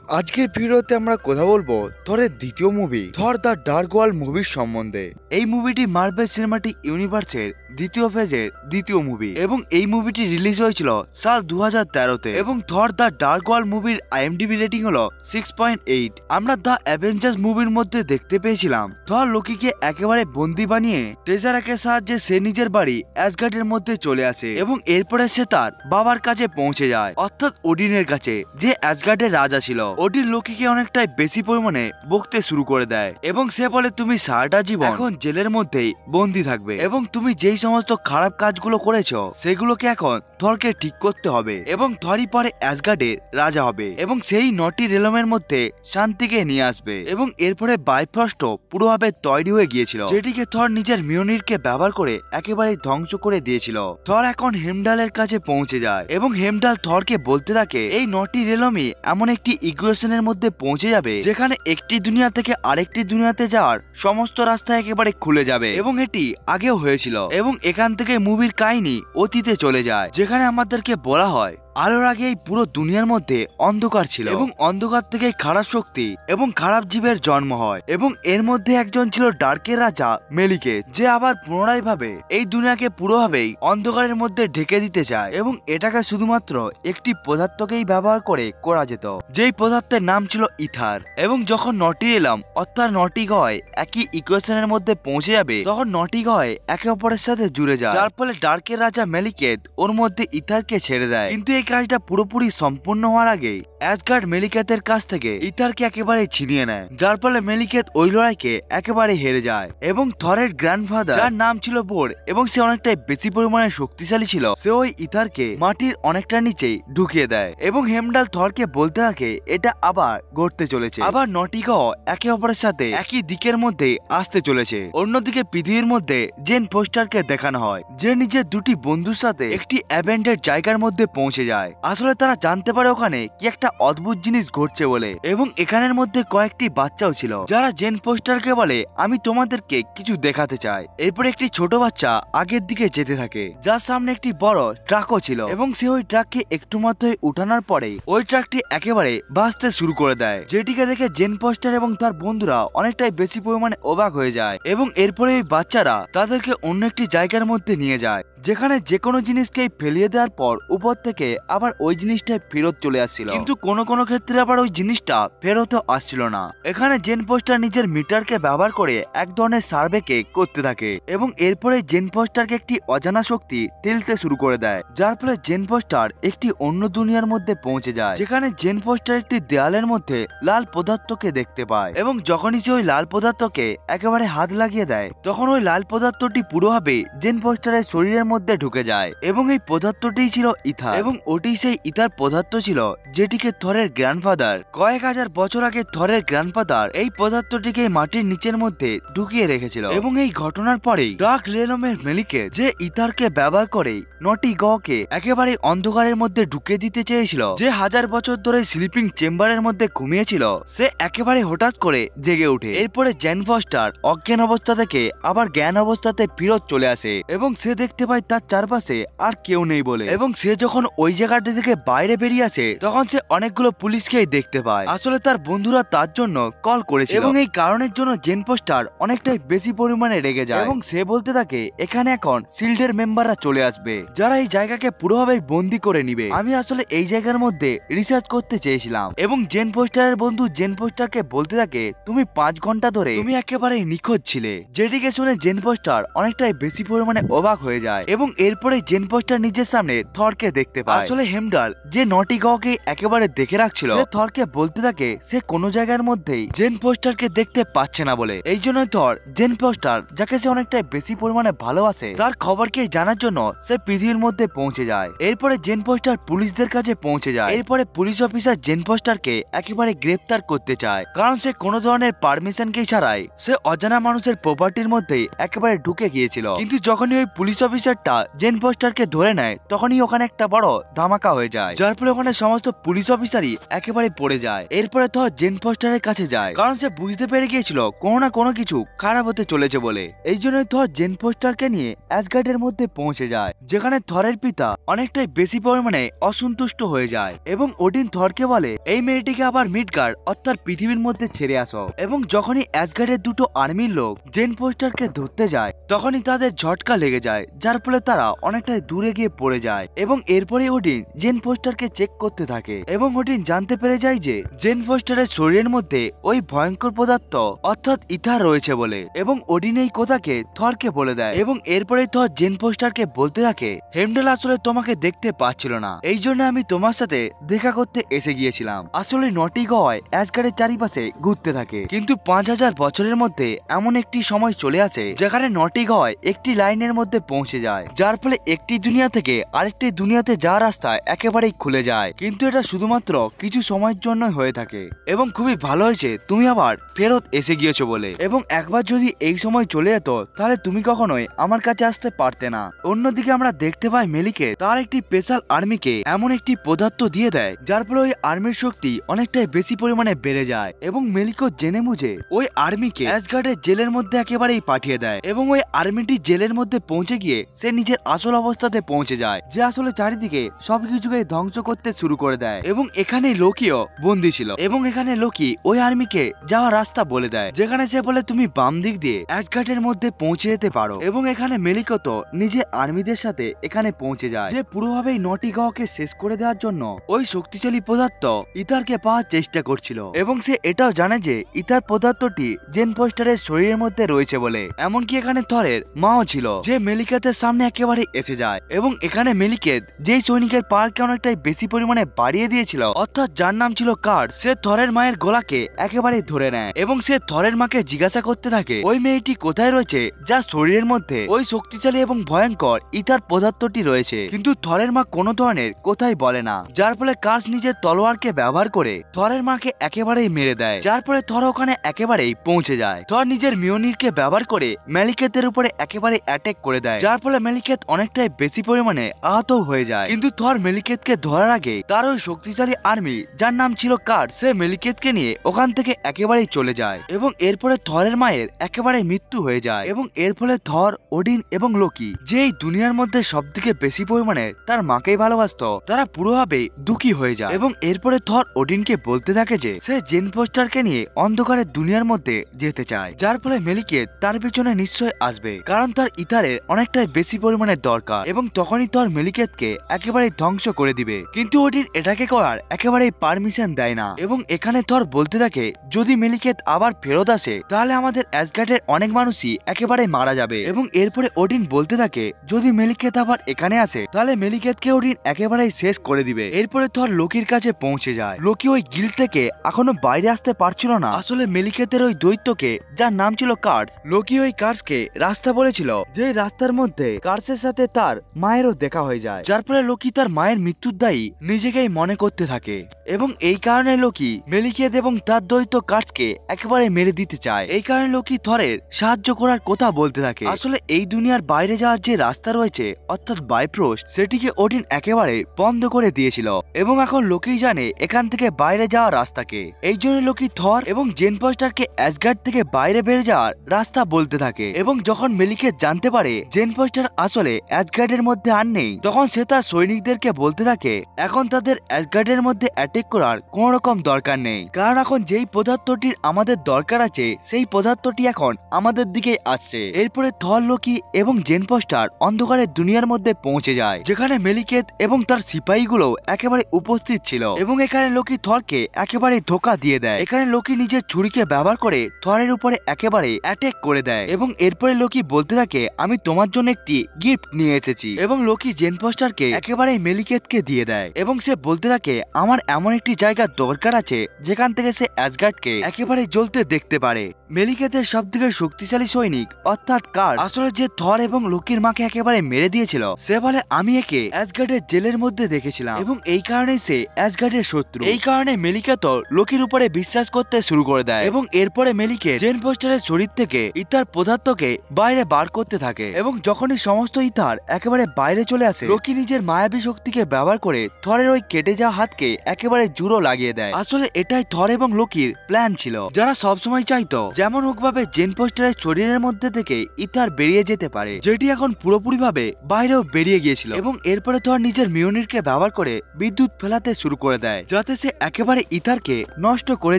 আজকের ভিডিওতে আমরা কথা বলবো থরের দ্বিতীয় movie Thor the dark world মুভির সম্বন্ধে। এই মুভিটি মার্ভেল সিনেমাটিক ইউনিভার্সের দ্বিতীয় ফেজের দ্বিতীয় মুভি এবং এই মুভিটি রিলিজ হয়েছিল সাল 2013-তে এবং থর দ্য ডার্ক ওয়ার্ল্ড মুভির আইএমডিবি রেটিং হলো 6.8। আমরা দ্য অ্যাভেঞ্জার্স মুভির মধ্যে দেখতে পেয়েছিলাম থর লোকিকে একেবারে বন্দি বানিয়ে টেজারাকের সাহায্যে সে নিজের বাড়ি অ্যাসগার্ডের মধ্যে চলে আসে এবং এরপরে সে তার বাবার কাছে পৌঁছে যায়, অর্থাৎ ওডিনের কাছে, যে অ্যাসগার্ডের রাজা ছিল। ওডিন লোকিকে অনেকটাই বেশি পরিমাণে বকতে শুরু করে দেয় এবং সে বলে তুমি সারাটা জীবন এখন জেলের মধ্যেই বন্দি থাকবে এবং তুমি যেই সমস্ত খারাপ কাজগুলো করেছো সেগুলোকে এখন থরকে ঠিক করতে হবে এবং থরই পরে অ্যাসগার্ডের রাজা হবে এবং সেই নটি রেলমের মধ্যে শান্তিকে নিয়ে আসবে এবং এরপরে বাইফ্রস্ট পুরোভাবে তৈরি হয়ে গিয়েছিল, যেটিকে থর নিজের মিওনিরকে ব্যবহার করে একেবারে ধ্বংস করে দিয়েছিল। থর এখন হেমডালের কাছে পৌঁছে যায় এবং হেমডাল থরকে বলতে থাকে এই নটি রেলমই এমন একটি ইকুয়েশনের মধ্যে পৌঁছে যাবে যেখানে একটি দুনিয়া থেকে আরেকটি দুনিয়াতে যাওয়ার সমস্ত রাস্তা একেবারে খুলে যাবে এবং এটি আগেও হয়েছিল এবং এখান থেকে মুভির কাহিনী অতীতে চলে যায়, যেখানে আমাদেরকে বলা হয় আলোর আগে এই পুরো দুনিয়ার মধ্যে অন্ধকার ছিল এবং অন্ধকার থেকে খারাপ শক্তি এবং খারাপ জীবের জন্ম হয় এবং এর মধ্যে একজন ছিল ডার্কের রাজা মেলিকে, যে আবার পুনরায় ভাবে এই দুনিয়াকে পুরোভাবেই অন্ধকারের মধ্যে ঢেকে দিতে চায় এবং এটাকে শুধুমাত্র একটি পদার্থকেই ব্যবহার করে করা যেত, যেই পদার্থের নাম ছিল ইথার। এবং যখন নটি এলাম অর্থাৎ নটি গয় একই ইকুয়েশনের মধ্যে পৌঁছে যাবে তখন নটি গয় একে অপরের সাথে জুড়ে যায়, যার ফলে ডার্কের রাজা মেলিকেত ওর মধ্যে ইথারকে ছেড়ে দেয়। কিন্তু এই কাজটা পুরোপুরি সম্পূর্ণ হওয়ার আগেই অ্যাসগার্ড মেলিকেতের কাছ থেকে ইথারকে একেবারে ছিনিয়ে নেয়, যার ফলে মেলিকেত ওই লড়াইকে একেবারে হেরে যায় এবং থরের গ্র্যান্ডফাদার, যার নাম ছিল বোর এবং সে অনেকটাই বেশি পরিমাণে শক্তিশালী ছিল, সে ওই ইথারকে মাটির অনেকটা নিচেই ঢুকিয়ে দেয় এবং হেমডাল থরকে বলতে থাকে এটা আবার ঘটতে চলেছে, আবার নটিগাও একে অপরের সাথে একই দিকের মধ্যে আসতে চলেছে। অন্যদিকে পৃথিবীর মধ্যে জেন ফোস্টারকে দেখানো হয়, যে নিজের দুটি বন্ধুর সাথে একটি অ্যাবেন্ডেড জায়গার মধ্যে পৌঁছে যায়। আসলে তারা জানতে পারে ওখানে কি একটা অদ্ভুত জিনিস ঘটছে বলে এবং এখানের মধ্যে কয়েকটি বাচ্চাও ছিল, যারা জেন ফোস্টারকে বলে আমি তোমাদেরকে কিছু দেখাতে চাই। এরপর একটি ছোট বাচ্চা আগের দিকে যেতে থাকে, যার সামনে একটি বড় ট্রাকও ছিল এবং সে ওই ট্রাককে একটু মাত্রই উঠানোর পরে ওই ট্রাকটি একেবারে ভাসতে শুরু করে দেয়, যেটিকে দেখে জেন ফোস্টার এবং তার বন্ধুরা অনেকটাই বেশি পরিমাণে অবাক হয়ে যায় এবং এরপরে ওই বাচ্চারা তাদেরকে অন্য একটি জায়গার মধ্যে নিয়ে যায়, যেখানে যে কোনো জিনিসকে ফেলিয়ে দেওয়ার পর উপর থেকে আবার ওই জিনিসটা ফেরত চলে আসছিল, কিন্তু কোনো কোনো ক্ষেত্রে আবার ওই জিনিসটা ফেরতও আসছিল না। এখানে জেন ফোস্টার নিজের মিটারকে ব্যবহার করে এক ধরনের সার্ভেকে করতে থাকে এবং এরপরে জেন ফোস্টারকে একটি অজানা শক্তি ঠেলতে শুরু করে দেয়, যার ফলে জেন ফোস্টার একটি অন্য দুনিয়ার মধ্যে পৌঁছে যায়, যেখানে জেন ফোস্টার একটি দেয়ালের মধ্যে লাল পদার্থকে দেখতে পায় এবং যখনই সে ওই লাল পদার্থকে একেবারে হাত লাগিয়ে দেয় তখন ওই লাল পদার্থটি পুরোভাবে জেন ফোস্টারের শরীরের মধ্যে ঢুকে যায় এবং এই পদার্থটি ছিল ইথার এবং ওটি সেই ইথার পদার্থ ছিল যেটিকে থরের গ্র্যান্ডফাদার কয়েক হাজার বছর আগে থরের গ্র্যান্ডফাদার এই পদার্থটিকে মাটির নিচের মধ্যে ঢুকিয়ে রেখেছিল এবং এই ঘটনার পরেই ডার্ক রেলমের মেলিকে, যে ইথারকে ব্যবহার করে নটি গকে একেবারে অন্ধকারের মধ্যে ঢুকিয়ে দিতে চেয়েছিল, যে হাজার বছর ধরে স্লিপিং চেম্বারের মধ্যে ঘুমিয়েছিল, সে একেবারে হঠাৎ করে জেগে ওঠে। এরপরে জেন ফোস্টার অজ্ঞান অবস্থা থেকে আবার জ্ঞান অবস্থাতে ফিরত চলে আসে এবং সে দেখতে পায় তার চারপাশে আর কেউ নেই বলে এবং সে যখন ওই জায়গাটি থেকে বাইরে বেরিয়ে আসে তখন সে অনেকগুলো পুলিশকেই দেখতে পায়। আসলে তার বন্ধুরা তার জন্য কল করেছিল এবং এই কারণের জন্য জেন ফোস্টার অনেকটাই বেশি পরিমাণে রেগে যায় এবং সে বলতে থাকে এখানে এখন শিল্ডের মেম্বাররা চলে আসবে, যারা এই জায়গাকে পুরোভাবে বন্দি করে নিবে। আমি আসলে এই জায়গার মধ্যে রিসার্চ করতে চেয়েছিলাম এবং জেন ফোস্টারের বন্ধু জেন ফোস্টারকে বলতে থাকে তুমি 5 ঘন্টা ধরে তুমি একেবারে নিখোঁজ ছিলে, যেটিকে শুনে জেন ফোস্টার অনেকটাই বেশি পরিমাণে অবাক হয়ে যায় এবং এরপরে জেন ফোস্টার নিজের সামনে থরকে দেখতে পায়। আসলে হেমডাল যে নটি গকে একেবারে দেখে রাখছিল, সে থরকে বলতে থাকে সে কোনো জায়গার মধ্যেই জেন ফোস্টারকে দেখতে পাচ্ছে না বলে, এই জন্য থর জেন ফোস্টার, যাকে সে অনেকটাই বেশি পরিমাণে ভালোবাসে, তার খবরকে জানার জন্য সে পৃথিবীর মধ্যে পৌঁছে যায়। এরপরে জেন ফোস্টার পুলিশদের কাছে পৌঁছে যায়। এরপরে পুলিশ অফিসার জেন ফোস্টারকে একেবারে গ্রেফতার করতে চায়, কারণ সে কোনো ধরনের পারমিশনকে ছাড়াই সে অজানা মানুষের প্রপার্টির মধ্যে একেবারে ঢুকে গিয়েছিল। কিন্তু যখনই ওই পুলিশ অফিসারটি ব্যাপারটা জেন ফস্টারকে ধরে নেয় তখনই ওখানে একটা বড় ধামাকা হয়ে যায়, যার ফলে ওখানে সমস্ত পুলিশ অফিসারই একেবারে পড়ে যায়। এরপরে থর জেন ফস্টারের কাছে যায়, কারণ সে বুঝতে পেরে গিয়েছিল কোনো না কোনো কিছু খারাপ হতে চলেছে বলে। এই জন্যই থর জেন ফস্টারকে নিয়ে অ্যাসগার্ডের মধ্যে পৌঁছে যায়, যেখানে থরের পিতা অনেকটাই বেশি পরিমাণে অসন্তুষ্ট হয়ে যায় এবং ওডিন থরকে বলে এই মেয়েটিকে আবার মিডগার্ড অর্থাৎ পৃথিবীর মধ্যে ছেড়ে আসো। এবং যখনই অ্যাসগার্ডের দুটো আর্মির লোক জেন ফস্টারকে ধরতে যায় তখনই তাদের ঝটকা লেগে যায়, যার ফলে তারা অনেকটাই দূরে গিয়ে পড়ে যায়। এবং এরপরে ওডিন জেন ফস্টারকে চেক করতে থাকে এবং ওডিন জানতে পেরে যায় যে জেন ফস্টারের শরীরের মধ্যে ওই ভয়ঙ্কর পদার্থ অর্থাৎ ইথার রয়েছে বলে। এবং ওডিন এই কথাকে থরকে বলে দেয় এবং এরপরে থর জেন ফস্টারকে বলতে থাকে হেমডেল আসলে তোমাকে দেখতে পাচ্ছিল না, এই জন্য আমি তোমার সাথে দেখা করতে এসে গিয়েছিলাম। আসলে নটি গয় অ্যাসগার্ডের চারিপাশে ঘুরতে থাকে, কিন্তু 5000 বছরের মধ্যে এমন একটি সময় চলে আসে যেখানে নটি গয় একটি লাইনের মধ্যে পৌঁছে যায়, যার ফলে একটি দুনিয়া থেকে আরেকটি দুনিয়াতে যাওয়ার রাস্তা একেবারেই খুলে যায়। কিন্তু এটা শুধুমাত্র কিছু সময়ের জন্য হয়ে থাকে এবং খুবই ভালো হয়েছে তুমি আবার ফেরত এসে গিয়েছো বলে। এবং একবার যদি এই সময় চলে যেত তাহলে তুমি কখনোই আমার কাছে আসতে পারতে না। অন্যদিকে আমরা দেখতে পাই মেলিকে তার একটি স্পেশাল আর্মিকে এমন একটি পদার্থ দিয়ে দেয় যার ফলে ওই আর্মির শক্তি অনেকটাই বেশি পরিমাণে বেড়ে যায় এবং মেলিকো জেনে বুঝে ওই আর্মিকে অ্যাসগার্ডের জেলের মধ্যে একেবারেই পাঠিয়ে দেয়। এবং ওই আর্মিটি জেলের মধ্যে পৌঁছে গিয়ে সে নিজের আসল অবস্থাতে পৌঁছে যায়, যে আসলে চারিদিকে সবকিছুকে ধ্বংস করতে শুরু করে দেয়। এবং এখানে লোকিও বন্দী ছিল এবং এখানে লোকি ওই আর্মিকে যাওয়ার রাস্তা বলে দেয়, যেখানে সে বলে তুমি বাম দিক দিয়ে অ্যাসগার্ডের মধ্যে পৌঁছে যেতে পারো। এবং এখানে মেলিকো তো নিজের আর্মিদের সাথে এখানে পৌঁছে যায়, যে পুরোভাবেই নটি গাওকে শেষ করে দেওয়ার জন্য ওই শক্তিশালী পদার্থ ইথারকে পাওয়ার চেষ্টা করছিল। এবং সে এটাও জানে যে ইথার পদার্থটি জেন ফস্টারের শরীরের মধ্যে রয়েছে বলে। এমনকি এখানে থরের মাও ছিল, যে মেলিকেতের সামনে একেবারে এসে যায়। এবং এখানে মেলিকেত যেই সৈনিকের পাওয়ারকে অনেকটাই বেশি পরিমাণে বাড়িয়ে দিয়েছিল অর্থাৎ যার নাম ছিল কার্ড, সে থরের মায়ের গলাকে একেবারে ধরে নেয় এবং সে থরের মাকে জিজ্ঞাসা করতে থাকে ওই মেয়েটি কোথায় রয়েছে যার শরীরের মধ্যে ওই শক্তিশালী এবং ভয়ঙ্কর ইথার পদার্থটি রয়েছে। কিন্তু থরের মা কোনো ধরনের কোথায় বলে না, যার ফলে কার্স নিজের তলোয়ারকে ব্যবহার করে থরের মাকে একেবারেই মেরে দেয়, যার ফলে থর ওখানে একেবারেই পৌঁছে যায়। থর নিজের মিওনিরকে ব্যবহার করে মেলিকেতের উপরে একেবারে অ্যাটাক করে দেয়, যার ফলে মেলিকেত অনেকটাই বেশি পরিমাণে আহত হয়ে যায়। কিন্তু থর মেলিকেতকে ধরার আগে তার ওই শক্তিশালী আর্মি যার নাম ছিল কার্ড, সে মেলিকেতকে নিয়ে ওখান থেকে একেবারেই চলে যায়। এবং এরপরে থরের মায়ের একেবারে মৃত্যু হয়ে যায়। এবং এর ফলে থর, ওডিন এবং লোকি, যে এই দুনিয়ার মধ্যে সব থেকে বেশি পরিমাণে তার মাকেই ভালোবাসতো, তারা পুরোভাবে দুঃখী হয়ে যায়। এবং এরপরে থর ওডিনকে বলতে থাকে যে সে জেন ফস্টারকে নিয়ে অন্ধকারের দুনিয়ার মধ্যে যেতে চায়, যার ফলে মেলিকেত তার পেছনে নিশ্চয় আসবে, কারণ তার ইথারের অনেকটাই বেশি পরিমাণে দরকার। এবং তখনই থর মেলিকেতকে একেবারে ধ্বংস করে দিবে, কিন্তু ওডিন এটাকে করার একেবারেই পারমিশন দেয় না। এবং এখানে থর বলতে থাকে যদি মেলিকেত আবার ফেরত আসে তাহলে আমাদের অ্যাসগার্ডের অনেক মানুষই একেবারে মারা যাবে। এবং এরপরে ওডিন বলতে থাকে যদি মেলিকেত আবার এখানে আসে তাহলে মেলিকেতকে ওডিন একেবারেই শেষ করে দিবে। এরপরে থর লোকির কাছে পৌঁছে যায়। লোকি ওই গিল থেকে এখনো বাইরে আসতে পারছিল না। আসলে মেলিকেতের ওই দৈত্যকে যার নাম ছিল কার্স, লোকি ওই কার্সকে রাস্তা বলেছিল, যে রাস্তার মধ্যে কার্সের সাথে তার মায়েরও দেখা হয়ে যায়, যার ফলে লোকি তার মায়ের মৃত্যুর দায়ী নিজেকেই মনে করতে থাকে। এবং এই কারণে লোকি মেলিকেত এবং তার দৈত্য কার্সকে একেবারে মেরে দিতে চায়। এই কারণে লোকি থরের সাহায্য করার কথা বলতে থাকে। আসলে এই দুনিয়ার বাইরে যাওয়ার যে রাস্তা রয়েছে অর্থাৎ বাইপ্রোস্ট, সেটিকে ওডিন একেবারে বন্ধ করে দিয়েছিল এবং এখন লোকি জানে এখান থেকে বাইরে যাওয়ার রাস্তাকে। এই জন্য লোকি থর এবং জেন ফস্টারকে অ্যাসগার্ড থেকে বাইরে বেরিয়ে যাওয়ার রাস্তা বলতে থাকে। এবং যখন মেলিকেত জানতে পারে জেন ফস্টার আসলে অ্যাসগার্ডের মধ্যে আর নেই, তখন সে তার সৈনিকদেরকে বলতে থাকে এখন তাদের অ্যাসগার্ডের মধ্যে অ্যাটাক করার কোন রকম দরকার নেই, কারণ এখন যেই পদার্থটির আমাদের দরকার আছে সেই পদার্থটি এখন আমাদের দিকে আসছে। এরপরে থর, লোকি এবং জেন ফস্টার অন্ধকারের দুনিয়ার মধ্যে পৌঁছে যায়, যেখানে মেলিকেত এবং তার সিপাহীগুলো একেবারে উপস্থিত ছিল। এবং এখানে লোকি থরকে একেবারে ধোকা দিয়ে দেয়। এখানে লোকি নিজের ছুরিকে ব্যবহার করে থরের উপরে একেবারে অ্যাটাক করে দেয়। এবং এরপরে লোকি বলতে থাকে আমি তোমার জন্য একটি গিফট নিয়ে এসেছি। এবং লোকি জেন ফস্টারকে একেবারে মেলিকেতকে দিয়ে দেয় এবং সে বলতে থাকে আমার এমন একটি জায়গার দরকার আছে যেখান থেকে সে অ্যাসগার্ডকে একেবারে জ্বলতে দেখতে পারে। মেলিকেতের সবথেকে শক্তিশালী সৈনিক অর্থাৎ কার্স, আসলে যে থর এবং লোকির মাকে একেবারে মেরে দিয়েছিল, সে বলে আমি একে অ্যাসগার্ডের জেলের মধ্যে দেখেছিলাম এবং এই কারণে সে অ্যাসগার্ডের শত্রু। এই কারণে মেলিকেত লোকির উপরে বিশ্বাস করতে শুরু করে দেয় এবং এরপরে মেলিকেত জেন ফস্টারের শরীর থেকে ইথার পদার্থকে বাইরে বার করতে থাকে। এবং যখনই সমস্ত ইথার একেবারে বাইরে চলে আসে, লোকি নিজের মায়াবী শক্তিকে ব্যবহার করে থরের ওই কেটে যাওয়া হাতকে একেবারে জুড়ো লাগিয়ে দেয়। আসলে এটাই থর এবং লোকির প্ল্যান ছিল, যারা সবসময় চাইতো যেমন হোক ভাবে জেন ফস্টারের শরীরের মধ্যে থেকে ইথার বেরিয়ে যেতে পারে, যেটি এখন পুরোপুরি ভাবে বাইরেও বেরিয়ে গিয়েছিল। এবং এরপরে থর নিজের মিওনিরকে ব্যবহার করে বিদ্যুৎ ফেলাতে শুরু করে দেয়, যাতে সে একেবারে ইথারকে নষ্ট করে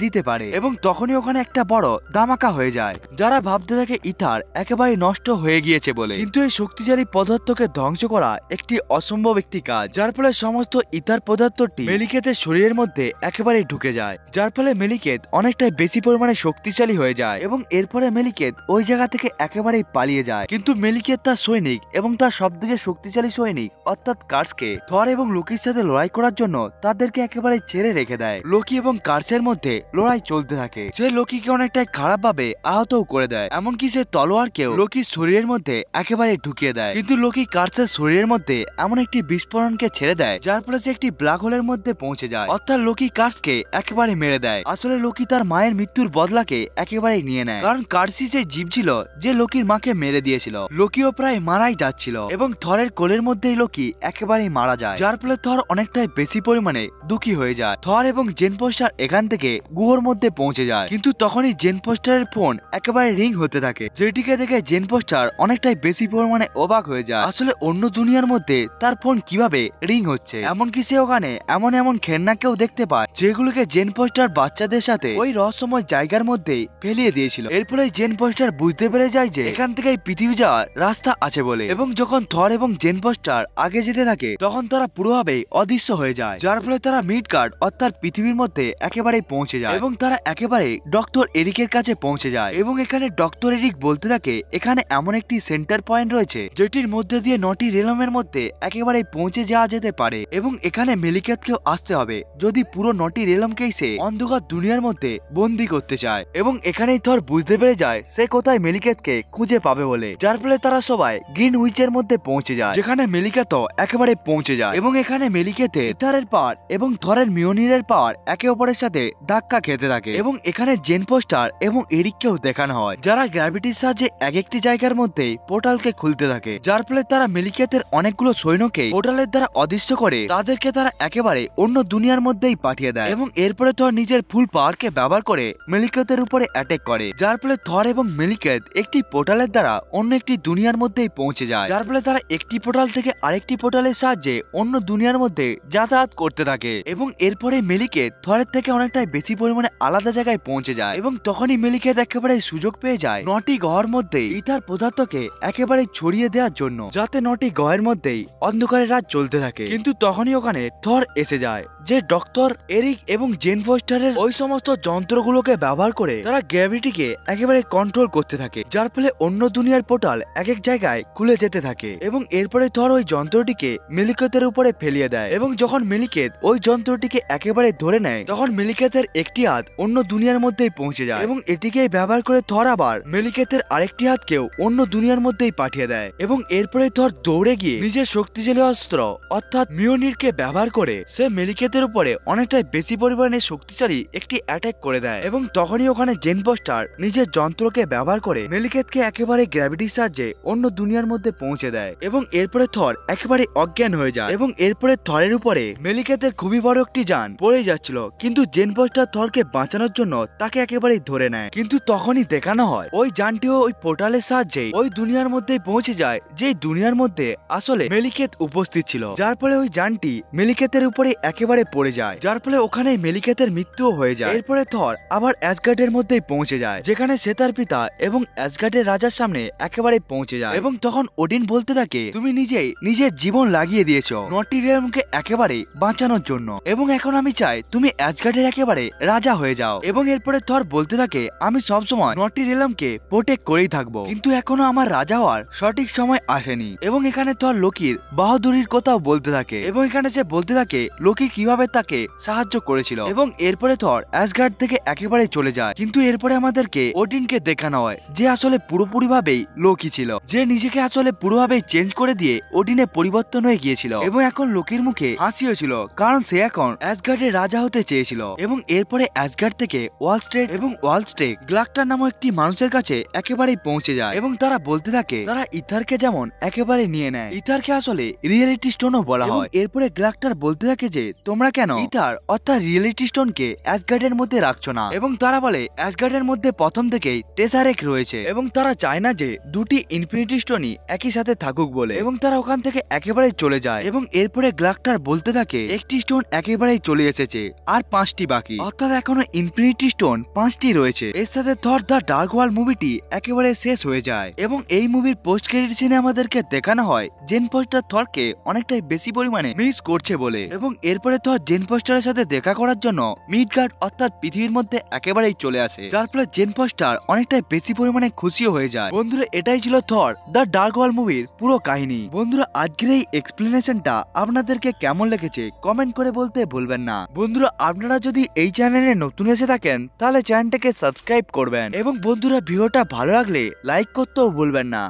দিতে পারে। এবং তখনই ওখানে একটা বড় ধামাকা হয়ে যায়, যারা ভাবতে থাকে ইথার একেবারে নষ্ট হয়ে গিয়েছে বলে। কিন্তু এই শক্তিশালী পদার্থকে ধ্বংস করা একটি অসম্ভব একটি কাজ, যার ফলে সমস্ত ইথার পদার্থটি মেলিকেতের শরীরের মধ্যে একেবারে ঢুকে যায়, যার ফলে মেলিকেত অনেকটাই বেশি পরিমাণে শক্তিশালী হয়ে যায়। এবং এরপরে মেলিকেত ওই জায়গা থেকে একেবারেই পালিয়ে যায়। কিন্তু মেলিকেত তার সৈনিক এবং তার সবথেকে শক্তিশালী সৈনিক অর্থাৎ কার্সকে থর এবং লোকির সাথে লড়াই করার জন্য তাদেরকে একেবারে ছেড়ে রেখে দেয়। লোকি এবং কার্সের মধ্যে লড়াই চলতে থাকে। সে লোকিকে অনেকটাই খারাপ ভাবে আহতও করে দেয়, এমনকি সে তলোয়ারকেও লোকির শরীরের মধ্যে একেবারে ঢুকিয়ে দেয়। কিন্তু লোকি কার্সের শরীরের মধ্যে এমন একটি বিস্ফোরণকে ছেড়ে দেয়, যার ফলে সে একটি ব্ল্যাক হোলের মধ্যে পৌঁছে যায়, অর্থাৎ লোকি কার্সকে একেবারে মেরে দেয়। আসলে লোকি তার মায়ের মৃত্যুর বদলাকে একেবারে নিয়ে নেয়, কারণ কার্সই সেই জীব ছিল যে লোকির মাকে মেরে দিয়েছিল। লোকিও প্রায় মারাই যাচ্ছিল এবং থরের কোলের মধ্যেই লোকি একেবারেই মারা যায়, যার ফলে থর অনেকটাই বেশি পরিমাণে দুঃখী হয়ে যায়। থর এবং জেন ফস্টার এখান থেকে গুহর মধ্যে পৌঁছে যায়, কিন্তু তখনই জেন ফস্টারের ফোন একেবারে রিং হতে থাকে, যেটিকে দেখে জেন ফস্টার অনেকটাই বেশি পরিমাণে অবাক হয়ে যায়। আসলে অন্য দুনিয়ার মধ্যে তার ফোন কিভাবে রিং হচ্ছে, এমনকি সে ওখানে এমন এমন খেলনাকেও দেখতে পায় যেগুলোকে জেন ফস্টার বাচ্চাদের সাথে ওই রহস্যময় জায়গার মধ্যে ফেলিয়ে দিয়েছিল। এরপরে জেন ফস্টার বুঝতে পেরে যায় যে এখান থেকে পৃথিবী যাওয়ার রাস্তা আছে বলে। এবং যখন থর এবং জেন ফস্টার আগে যেতে থাকে তখন তারা পুরোভাবে অদৃশ্য হয়ে যায়, যার ফলে তারা মিডগার্ড অর্থাৎ পৃথিবীর মধ্যে একেবারে পৌঁছে যায়। এবং তারা একেবারে ডক্টর এরিকের কাছে পৌঁছে যায়। এবং এখানে ডক্টর এরিক বলতে থাকে এখানে এমন একটি সেন্টার পয়েন্ট রয়েছে যেটির মধ্যে দিয়ে 9টি রেলমের মধ্যে একেবারে পৌঁছে যাওয়া যেতে পারে। এবং এখানে মেলিকেতকেও আসতে হবে যদি পুরো 9টি রেলমকেই সে অন্ধকার দুনিয়ার মধ্যে বন্দি করতে চায়। এবং এখানেই থর বুঝতে পেরে যায় সে কোথায় মেলিকেতকে খুঁজে পাবে বলে, যার ফলে তারা সবাই গ্রিন উইচের মধ্যে পৌঁছে যায়, যেখানে মেলিকেত একেবারে পৌঁছে যায়। এবং এখানে মেলিকেতে ইথারের পাওয়ার এবং থরের মিওনিরের পাওয়ার একে অপরের সাথে ধাক্কা খেতে থাকে। এবং এখানে জেন ফস্টার এবং এরিককেও দেখানো হয়, যারা গ্র্যাভিটির সাহায্যে এক একটি জায়গার মধ্যে পোর্টালকে খুলতে থাকে, যার ফলে তারা মেলিকেতের অনেকগুলো সৈন্যকে পোর্টালের দ্বারা অদৃশ্য করে তাদেরকে তারা একেবারে অন্য দুনিয়ার মধ্যেই পাঠিয়ে দেয়। এবং এরপরে থর নিজের ফুল পাওয়ারকে ব্যবহার করে মেলিকেতের উপরে অ্যাটাক করে, যার ফলে থর এবং মেলিকেত একটি পোর্টালের দ্বারা অন্য একটি দুনিয়ার মধ্যেই পৌঁছে যায়, যার ফলে তারা একটি পোর্টাল থেকে আরেকটি পোর্টালের সাহায্যে অন্য দুনিয়ার মধ্যে যাতায়াত করতে থাকে। এবং এরপরে মেলিকেত থরের থেকে অনেকটাই বেশি পরিমাণে আলাদা জায়গায় পৌঁছে যায়। এবং তখনই মেলিকেত একেবারে সুযোগ পেয়ে যায় 9টি গ্রহের মধ্যে ইথার পদার্থকে একেবারে ছড়িয়ে দেওয়ার জন্য, যাতে 9টি গ্রহের মধ্যেই অন্ধকারের রাত চলতে থাকে। কিন্তু তখনই ওখানে থর এসে যায়, যে ডক্টর এরিক এবং জেন ফস্টারের ওই সমস্ত যন্ত্রগুলোকে ব্যবহার করে তারা গ্র্যাভিটিকে একেবারে কন্ট্রোল করতে থাকে, যার ফলে অন্য দুনিয়ার পোর্টাল এক এক জায়গায় খুলে যেতে থাকে। এবং এরপরে থর ওই যন্ত্রটিকে মেলিকেতের উপরে ফেলিয়ে দেয়। এবং যখন মেলিকেত ওই যন্ত্রটিকে একেবারে ধরে নেয় তখন মেলিকেতের একটি হাত অন্য দুনিয়ার মধ্যেই পৌঁছে যায়। এবং এটিকে ব্যবহার করে থর আবার মেলিকেতের আরেকটি হাতকেও অন্য দুনিয়ার মধ্যেই পাঠিয়ে দেয়। এবং এরপরে থর দৌড়ে গিয়ে নিজের শক্তিশালী অস্ত্র অর্থাৎ মিওনিরকে ব্যবহার করে সে মেলিকেতের উপরে অনেকটাই বেশি পরিমাণে শক্তিশালী একটি অ্যাটাক করে দেয়। এবং তখনই ওখানে জেন ফস্টার নিজের যন্ত্রকে ব্যবহার করে মেলিকেতকে একেবারে গ্র্যাভিটির সাহায্যে অন্য দুনিয়ার মধ্যে পৌঁছে দেয়। এবং এরপরে থর একেবারে অজ্ঞান হয়ে যায়। এবং এরপরে থরের উপরে মেলিকেতের খুবই বড় একটি যান পড়ে যাচ্ছিল, কিন্তু জেন ফস্টার থরকে বাঁচানোর জন্য তাকে একেবারে ধরে নেয়। কিন্তু তখনই দেখানো হয় ওই যানটিও ওই পোর্টালের সাহায্যে ওই দুনিয়ার মধ্যে পৌঁছে যায়, যে দুনিয়ার মধ্যে আসলে মেলিকেত উপস্থিত ছিল, যার ফলে ওই যানটি মেলিকেতের উপরে একেবারে পড়ে যায়, যার ফলে ওখানে মেলিকেতের মৃত্যুও হয়ে যায়। এরপরে থর আবার অ্যাসগার্ডের মধ্যেই পৌঁছে যায়, যেখানে সে তার পিতা এবং অ্যাসগার্ডের রাজার সামনে একেবারে পৌঁছে যায়। এবং তখন ওডিন বলতে থাকে তুমি নিজেই নিজের জীবন লাগিয়ে দিয়েছো 9টি রেলমকে একেবারে বাঁচানোর জন্য, এবং এখন আমি চাই তুমি অ্যাসগার্ডের একেবারে রাজা হয়ে যাও। এবং এরপরে থর বলতে থাকে আমি সবসময় 9টি রেলমকে প্রোটেক্ট করেই থাকবো, কিন্তু এখনো আমার রাজা হওয়ার সঠিক সময় আসেনি। এবং এখানে থর লোকির বাহাদুরির কথাও বলতে থাকে, এবং এখানে সে বলতে থাকে লোকি কিভাবে তাকে সাহায্য করেছিল। এবং এরপরে থর অ্যাসগার্ড থেকে একেবারে চলে যায়। কিন্তু এরপরে আমাদেরকে ওডিনকে দেখানো হয় যে আসলে পুরোপুরি ভাবেই লোকি ছিল, যে নিজেকে আসলে পুরোভাবেই চেঞ্জ করে দিয়ে ওডিনে পরিবর্তন হয়ে গিয়েছিল। এবং এখন লোকির মুখে হাসিও ছিল, কারণ সে এখন অ্যাসগার্ডের রাজা হতে চেয়েছিল। এবং এরপরে অ্যাসগার্ড থেকে ওয়ালস্ট্রেট এবং ওয়ালস্ট্রেক গ্লাকটার নামক একটি মানুষের কাছে একেবারেই পৌঁছে যায়। এবং তারা বলতে থাকে তারা ইথারকে যেমন একেবারে নিয়ে নেয়। ইথারকে আসলে রিয়েলিটি স্টোনও বলা হয়। এরপরে গ্লাকটার বলতে থাকে যে তোমরা কেন ইথার অর্থাৎ রিয়েলিটি স্টোনকে অ্যাসগার্ডের মধ্যে রাখছো না, এবং তারা বলে অ্যাসগার্ডের মধ্যে প্রথম থেকেই টেসারেক রয়েছে এবং তারা চায় না যে দুটি ইনফিনিটি স্টোনই একই সাথে থাকুক বলে, এবং তারা ওখান থেকে একেবারেই চলে যায়। এবং এরপরে গ্লাকটার বলতে থাকে একটি স্টোন একেবারেই চলে এসেছে আর 5টি বাকি, অর্থাৎ এখনো ইনফিনিটি স্টোন 5টি রয়েছে। এর সাথে থর দ্য ডার্ক ওয়ার্ল্ড মুভিটি একেবারে শেষ হয়ে যায় এবং এই মুভির পোস্ট ক্রেডিট সিনে আমাদেরকে দেখানো হয় জেন ফস্টার থরকে অনেকটাই বেশি পরিমাণে মিস করছে বলে, এবং এরপরে থর জেন ফস্টারের সাথে দেখা করার জন্য মিডগার্ড অর্থাৎ পৃথিবীর মধ্যে একেবারেই চলে আসে, যার ফলে জেন ফস্টার অনেকটাই বেশি পরিমাণে খুশিও হয়ে যায়। বন্ধুরা, এটাই ছিল থর দ্য ডার্ক ওয়ার্ল্ড মুভির পুরো কাহিনী। বন্ধুরা, আজকের এই এক্সপ্লেনেশনটা আপনাদেরকে কেমন লেগেছে কমেন্ট করে বলতে ভুলবেন না। বন্ধুরা, আপনারা যদি এই চ্যানেলে নতুন এসে থাকেন তাহলে চ্যানেলটাকে সাবস্ক্রাইব করবেন, এবং বন্ধুরা ভিডিওটা ভালো লাগলে লাইক করতেও ভুলবেন না।